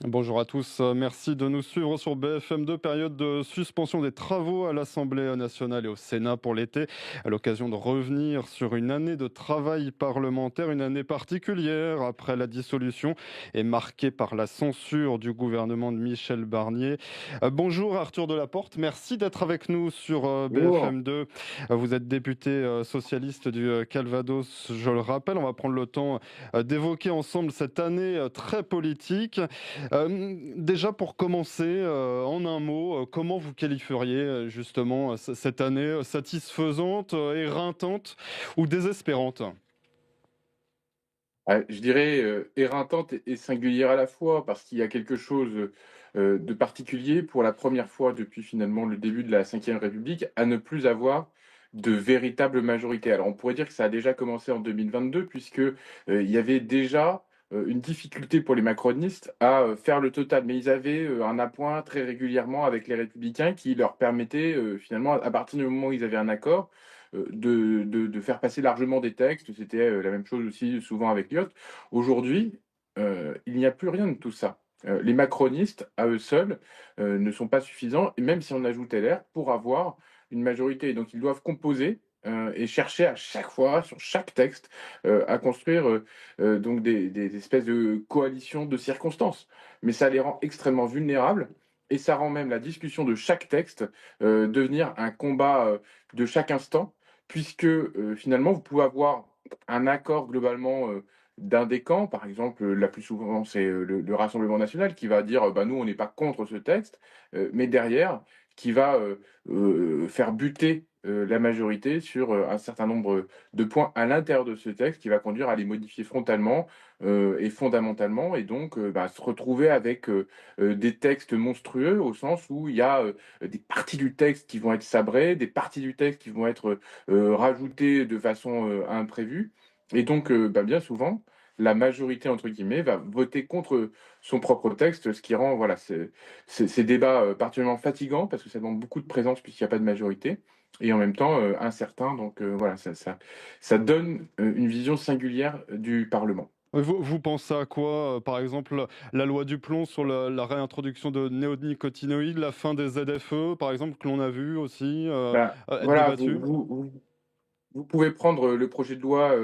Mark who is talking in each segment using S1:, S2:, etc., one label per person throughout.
S1: Bonjour à tous, merci de nous suivre sur BFM2, période de suspension des travaux à l'Assemblée nationale et au Sénat pour l'été, à l'occasion de revenir sur une année de travail parlementaire, une année particulière après la dissolution et marquée par la censure du gouvernement de Michel Barnier. Bonjour Arthur Delaporte, merci d'être avec nous sur
S2: Bonjour.
S1: BFM2. Vous êtes député socialiste du Calvados, je le rappelle, on va prendre le temps d'évoquer ensemble cette année très politique. Déjà pour commencer, en un mot, comment vous qualifieriez, justement, ce cette année, satisfaisante, éreintante ou désespérante?
S2: Je dirais, éreintante et singulière à la fois, parce qu'il y a quelque chose, de particulier pour la première fois depuis finalement le début de la Ve République, à ne plus avoir de véritable majorité. Alors on pourrait dire que ça a déjà commencé en 2022 puisque, il y avait déjà, une difficulté pour les macronistes à, faire le total. Mais ils avaient, un appoint très régulièrement avec les républicains qui leur permettait, finalement, à partir du moment où ils avaient un accord, de faire passer largement des textes. C'était, la même chose aussi souvent avec Lyot. Aujourd'hui, il n'y a plus rien de tout ça. Les macronistes, à eux seuls, ne sont pas suffisants et même si on ajoute LR, pour avoir une majorité. Donc ils doivent composer, et chercher à chaque fois, sur chaque texte, à construire, donc des espèces de coalitions de circonstances. Mais ça les rend extrêmement vulnérables et ça rend même la discussion de chaque texte, devenir un combat, de chaque instant puisque, finalement, vous pouvez avoir un accord globalement, d'un des camps. Par exemple, la plus souvent, c'est, le Rassemblement national qui va dire: «Bah, nous, on n'est pas contre ce texte», mais derrière, qui va, faire buter, la majorité sur, un certain nombre, de points à l'intérieur de ce texte, qui va conduire à les modifier frontalement, et fondamentalement et donc, bah, se retrouver avec, des textes monstrueux au sens où il y a, des parties du texte qui vont être sabrées, des parties du texte qui vont être, rajoutées de façon, imprévue et donc bah, bien souvent, la «majorité» entre guillemets va voter contre son propre texte, ce qui rend voilà, ces débats, particulièrement fatigants parce que ça demande beaucoup de présence puisqu'il y a pas de majorité et en même temps, incertain donc voilà, ça donne, une vision singulière du parlement.
S1: Vous pensez à quoi, par exemple, la loi du plomb sur la réintroduction de néonicotinoïdes, la fin des ZFE, par exemple, que l'on a vu aussi,
S2: Bah,
S1: être
S2: voilà,
S1: débattue?
S2: vous pouvez prendre, le projet de loi,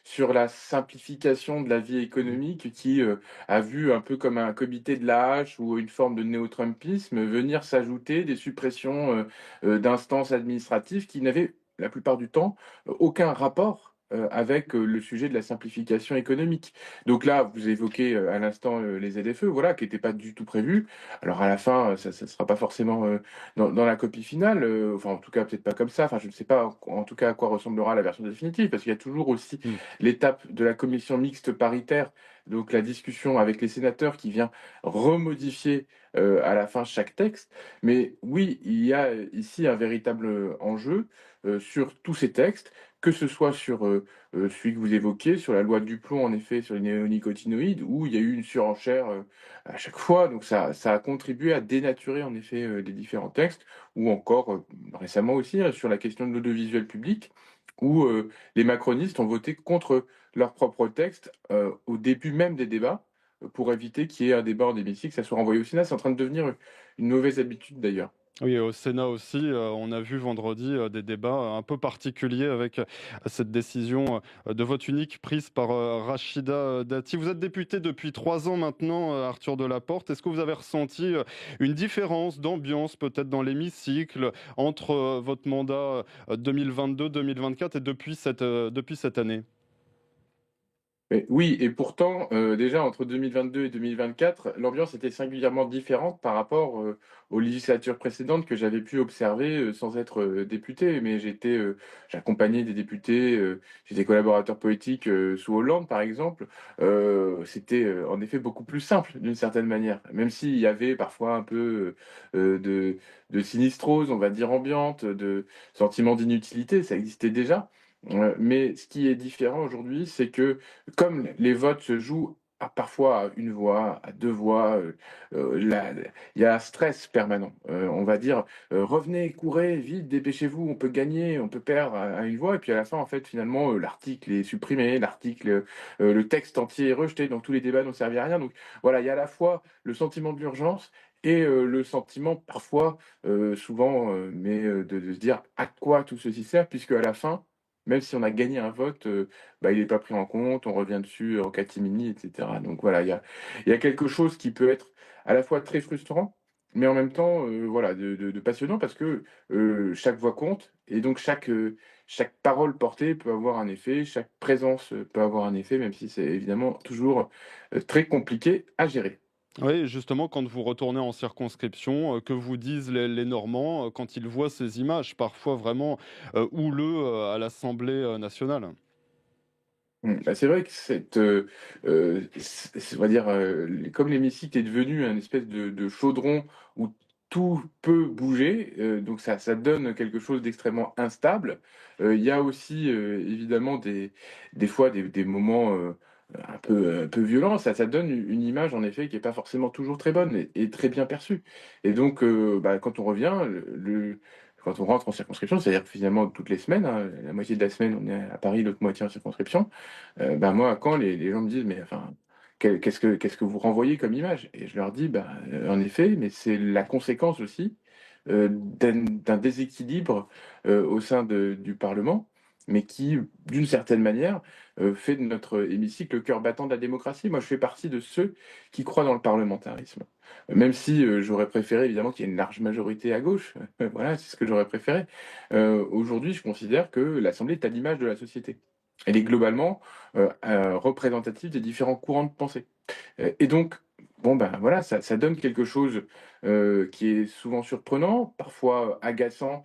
S2: sur la simplification de la vie
S1: Mmh.
S2: économique qui, a vu un peu comme un comité de la hache ou une forme de néo-trumpisme venir s'ajouter des suppressions, d'instances administratives qui n'avaient, la plupart du temps, aucun rapport, avec, le sujet de la simplification économique. Donc là, vous évoquez, à l'instant, les ZFE, voilà, qui n'étaient pas du tout prévus. Alors à la fin, ça sera pas forcément, dans la copie finale, enfin en tout cas peut-être pas comme ça, enfin je ne sais pas en tout cas à quoi ressemblera la version définitive, parce qu'il y a toujours aussi
S1: Mmh.
S2: l'étape de la commission mixte paritaire, donc la discussion avec les sénateurs qui vient remodifier, à la fin chaque texte. Mais oui, il y a, ici un véritable, enjeu, sur tous ces textes, que ce soit sur, celui que vous évoquiez, sur la loi Duplomb en effet, sur les néonicotinoïdes, où il y a eu une surenchère, à chaque fois, donc ça a contribué à dénaturer en effet, les différents textes ou encore, récemment aussi, sur la question de l'audiovisuel public où, les macronistes ont voté contre leur propre texte, au début même des débats, pour éviter qu'il y ait un débat en hémicycle, que ça soit renvoyé au Sénat. C'est en train de devenir, une mauvaise habitude d'ailleurs.
S1: Oui, au Sénat aussi, on a vu vendredi, des débats un peu particuliers avec, cette décision, de vote unique prise par, Rachida, Dati. Vous êtes député depuis 3 ans maintenant, Arthur Delaporte. Est-ce que vous avez ressenti, une différence d'ambiance peut-être dans l'hémicycle entre, votre mandat, 2022-2024 et depuis cette année?
S2: Mais oui et pourtant, déjà entre 2022 et 2024, l'ambiance était singulièrement différente par rapport, aux législatures précédentes que j'avais pu observer, sans être, député. Mais j'accompagnais des députés, j'étais collaborateur politique, sous Hollande par exemple. C'était, en effet beaucoup plus simple d'une certaine manière. Même s'il y avait parfois un peu, de sinistrose, on va dire ambiante, de sentiment d'inutilité, ça existait déjà. Mais ce qui est différent aujourd'hui, c'est que comme les votes se jouent parfois à une voix, à deux voix. Il y a un stress permanent. On va dire revenez, courez, vite, dépêchez-vous, on peut gagner, on peut perdre à une voix. Et puis à la fin, en fait, finalement, l'article est supprimé, le texte entier est rejeté, donc tous les débats n'ont servi à rien. Donc voilà, il y a à la fois le sentiment de l'urgence et le sentiment parfois, souvent, de se dire à quoi tout ceci sert, puisque à la fin, même si on a gagné un vote, bah, il n'est pas pris en compte, on revient dessus en catimini, et cetera. Donc voilà, il y a quelque chose qui peut être à la fois très frustrant, mais en même temps, voilà, de passionnant parce que, chaque voix compte et donc chaque parole portée peut avoir un effet, chaque présence, peut avoir un effet, même si c'est évidemment toujours, très compliqué à gérer.
S1: Oui, justement, quand vous retournez en circonscription, que vous disent les Normands, quand ils voient ces images parfois vraiment, houleux, à l'Assemblée, nationale?
S2: Bah, c'est vrai que on va dire, comme l'hémicycle est devenu un espèce de chaudron où tout peut bouger, donc ça donne quelque chose d'extrêmement instable. Il y a aussi, évidemment des fois des moments, un peu violents. Ça donne une image en effet qui est pas forcément toujours très bonne et très bien perçue et donc bah, quand on revient, quand on rentre en circonscription, c'est-à-dire finalement toutes les semaines, hein, la moitié de la semaine on est à Paris, l'autre moitié en circonscription. Ben moi, quand les gens me disent: «Mais enfin, qu'est-ce que vous renvoyez comme image?» Et je leur dis: «Ben, en effet, mais c'est la conséquence aussi, d'un déséquilibre, au sein du parlement, mais qui, d'une certaine manière, fait de notre hémicycle le cœur battant de la démocratie». Moi, je fais partie de ceux qui croient dans le parlementarisme, même si, j'aurais préféré évidemment qu'il y ait une large majorité à gauche, voilà, c'est ce que j'aurais préféré. Aujourd'hui, je considère que l'assemblée est à l'image de la société. Elle est globalement, représentative des différents courants de pensée. Et donc, bon, ben, voilà, ça donne quelque chose, qui est souvent surprenant, parfois agaçant,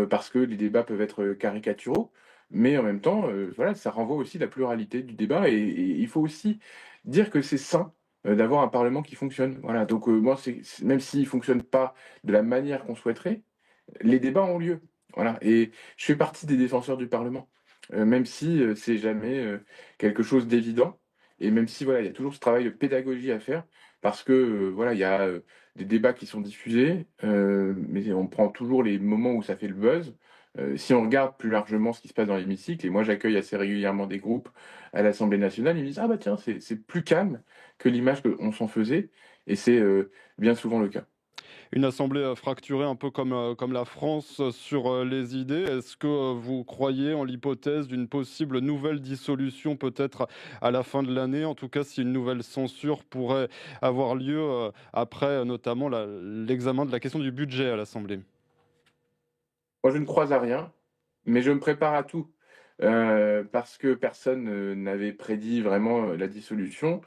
S2: parce que les débats peuvent être, caricaturaux, mais en même temps, voilà, ça renvoie aussi la pluralité du débat et il faut aussi dire que c'est sain, d'avoir un parlement qui fonctionne. Voilà, donc moi, c'est même s'il ne fonctionne pas de la manière qu'on souhaiterait, les débats ont lieu. Voilà et je fais partie des défenseurs du parlement, même si, c'est jamais, quelque chose d'évident et même si, voilà, il y a toujours ce travail de pédagogie à faire parce que, voilà, il y a, des débats qui sont diffusés, mais on prend toujours les moments où ça fait le buzz. Si on regarde plus largement ce qui se passe dans l'hémicycle et moi j'accueille assez régulièrement des groupes à l'Assemblée nationale, ils me disent: «Ah bah tiens, c'est plus calme que l'image qu'on s'en faisait» et c'est, bien souvent le cas.
S1: Une assemblée, fracturée un peu comme la France, sur, les idées. Est-ce que, vous croyez en l'hypothèse d'une possible nouvelle dissolution peut-être à la fin de l'année? En tout cas, si une nouvelle censure pourrait avoir lieu, après, notamment l'examen de la question du budget à l'Assemblée?
S2: Moi je ne crois à rien. Mais je me prépare à tout, parce que personne, n'avait prédit vraiment, la dissolution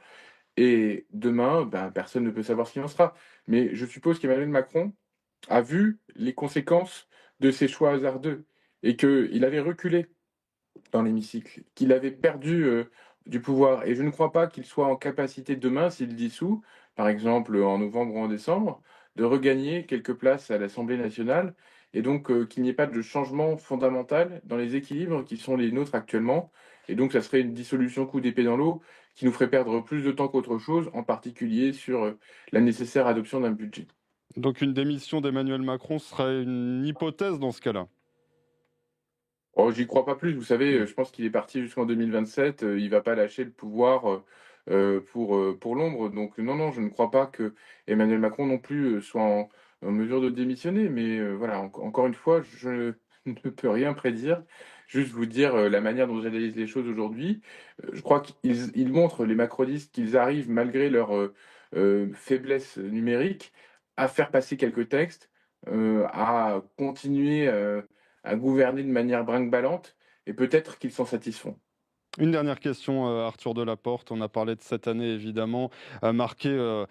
S2: et demain, ben, personne ne peut savoir ce qu'il en sera. Mais je suppose qu'Emmanuel Macron a vu les conséquences de ses choix hasardeux et qu'il avait reculé dans l'hémicycle, qu'il avait perdu, du pouvoir et je ne crois pas qu'il soit en capacité demain, s'il dissout, par exemple, en novembre ou en décembre, de regagner quelques places à l'Assemblée nationale et donc qu'il n'y ait pas de changement fondamental dans les équilibres qui sont les nôtres actuellement et donc ça serait une dissolution coup d'épée dans l'eau qui nous ferait perdre plus de temps qu'autre chose, en particulier sur, la nécessaire adoption d'un budget.
S1: Donc une démission d'Emmanuel Macron serait une hypothèse dans ce cas-là?
S2: Oh, j'y crois pas plus. Vous savez,
S1: Mmh.
S2: je pense qu'il est parti jusqu'en 2027, il va pas lâcher le pouvoir, pour l'ombre. Donc non, non, je ne crois pas que Emmanuel Macron non plus, soit en mesure de démissionner. Mais, voilà, encore une fois, je ne peux rien prédire. Juste vous dire, la manière dont j'analyse les choses aujourd'hui. Je crois qu'ils montrent, les macronistes, qu'ils arrivent malgré leur, faiblesse numérique, à faire passer quelques textes, à continuer, à gouverner de manière brinque-ballante et peut-être qu'ils s'en satisfont.
S1: Une dernière question, Arthur Delaporte. On a parlé de cette année évidemment, marquée,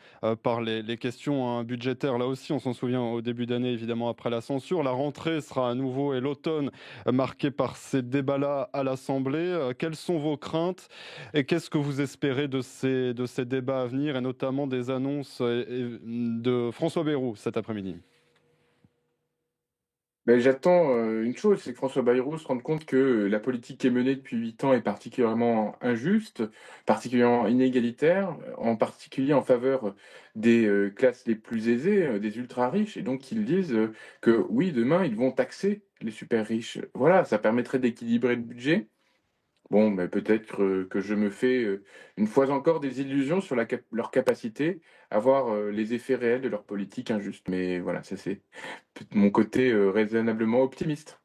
S1: par les questions, hein, budgétaires. Là aussi, on s'en souvient au début d'année, évidemment après la censure. La rentrée sera à nouveau et l'automne, marquée par ces débats-là à l'Assemblée. Quelles sont vos craintes et qu'est-ce que vous espérez de ces débats à venir et notamment des annonces, de François Bayrou cet après-midi?
S2: Ben, j'attends une chose, c'est que François Bayrou se rende compte que la politique qui est menée depuis 8 ans est particulièrement injuste, particulièrement inégalitaire, en particulier en faveur des classes les plus aisées, des ultra riches, et donc qu'ils disent que oui, demain, ils vont taxer les super riches. Voilà, ça permettrait d'équilibrer le budget. Bon, mais peut-être que je me fais, une fois encore, des illusions sur leur capacité à voir, les effets réels de leur politique injuste. Mais voilà, ça c'est peut mon côté, raisonnablement optimiste.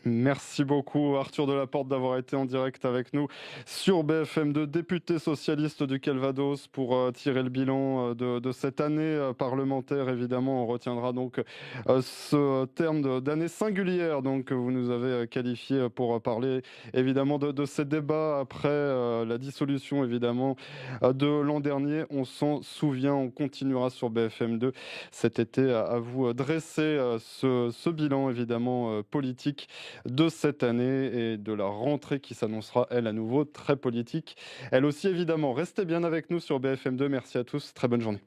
S1: Merci beaucoup Arthur Delaporte d'avoir été en direct avec nous sur BFM2, député socialiste du Calvados, pour tirer le bilan de cette année parlementaire. Évidemment, on retiendra donc ce terme d'année singulière donc, que vous nous avez qualifié pour parler évidemment de ces débats après la dissolution évidemment de l'an dernier. On s'en souvient, on continuera sur BFM2 cet été à vous dresser ce bilan évidemment politique de cette année et de la rentrée qui s'annoncera, elle, à nouveau très politique. Elle aussi, évidemment. Restez bien avec nous sur BFM2. Merci à tous. Très bonne journée.